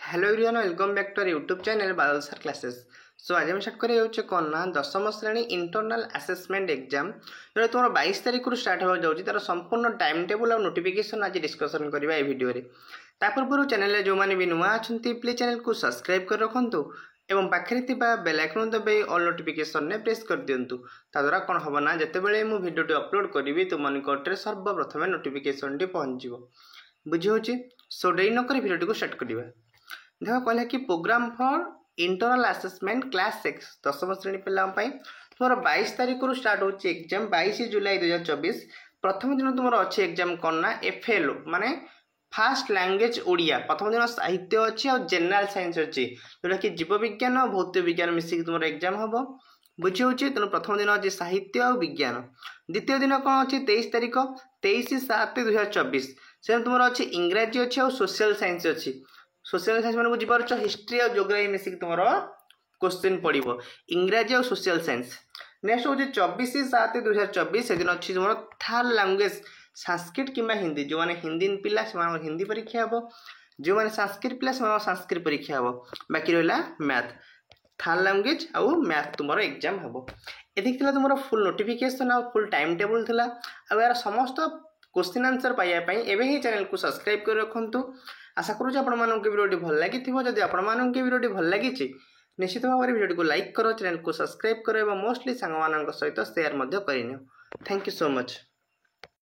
Hello everyone, welcome back to our YouTube channel Badal sir classes. So आज हम start करें कौन ना दशम श्रेणी इंटरनल असेसमेंट एग्जाम जो तुम 22 तारीख स्टार्ट होगा जाऊँगी तार संपूर्ण टाइम टेबल और नोटिफिकेशन आज डिस्कसन करवा ये वीडियो रे। ता पूर्व चैनल जो मैंने भी नुआ अच्छा प्लीज चैनल को सब्सक्राइब कर रखु एवं पाखे बेल आइकन दबाई ऑल नोटिफिकेशन ने प्रेस कर दिंतु। ताद्वारा कौन हम ना जितेबाला मुझे भिडियो अपलोड करी तुम निकट में सर्वप्रथम नोटिफिकेशन टी पहुँच बुझे। सो डेरी नक भिडियो को स्टार्ट करवा। देख कहला कि programme for internal assessment class 6 दशम श्रेणी पे तुम 22 तारीख स्टार्ट हो एग्जाम 22 जुलाई 2024। प्रथम दिन तुम अच्छे एग्जाम कौन ना FLO माने फास्ट लैंग्वेज ओडिया। प्रथम दिन साहित्य अच्छी और जनरल साइंस अच्छी जोटा कि जीव विज्ञान और भौत विज्ञान मिसिक तुम एग्जाम हम बुझे। तेणु प्रथम दिन अच्छे साहित्य और विज्ञान। द्वितीय दिन कौन अच्छे 23 तारीख 23/7/2024 से तुम अच्छे इंग्राजी अच्छी और सोशल साइंस अच्छी। सोशल साइंस मैंने बुझीपार हिस्ट्री और जोग्राफी मिसिक तुम क्वेश्चन पड़ो इंग्राजी और सोशल साइंस। नेक्स्ट हूँ 24/7/2024 से दिन अच्छी तुम थर्ड लैंग्वेज संस्कृत किंबा हिंदी। जो मैंने हिंदी पिला से हिंदी परीक्षा हे, जो मैंने संस्कृत पिला से संस्कृत परीक्षा हे। बाकी रहा मैथ थर्ड लैंग्वेज आउ मैथ तुम एग्जाम हम। ये तुम फुल नोटिफिकेशन और फुल टाइम टेबल थी यार समस्त क्वेश्चन आंसर पाइबापी एवं ही चैनल को सब्सक्राइब कर रखु। आशा करूँ आपण भिडियो भल लगी जदि आपण भिडियो भल लगी निश्चित भाव में भिडियो को लाइक करो, चैनल को सब्सक्राइब करो और मोस्टली सांग सहित शेयर कर। Thank you so much.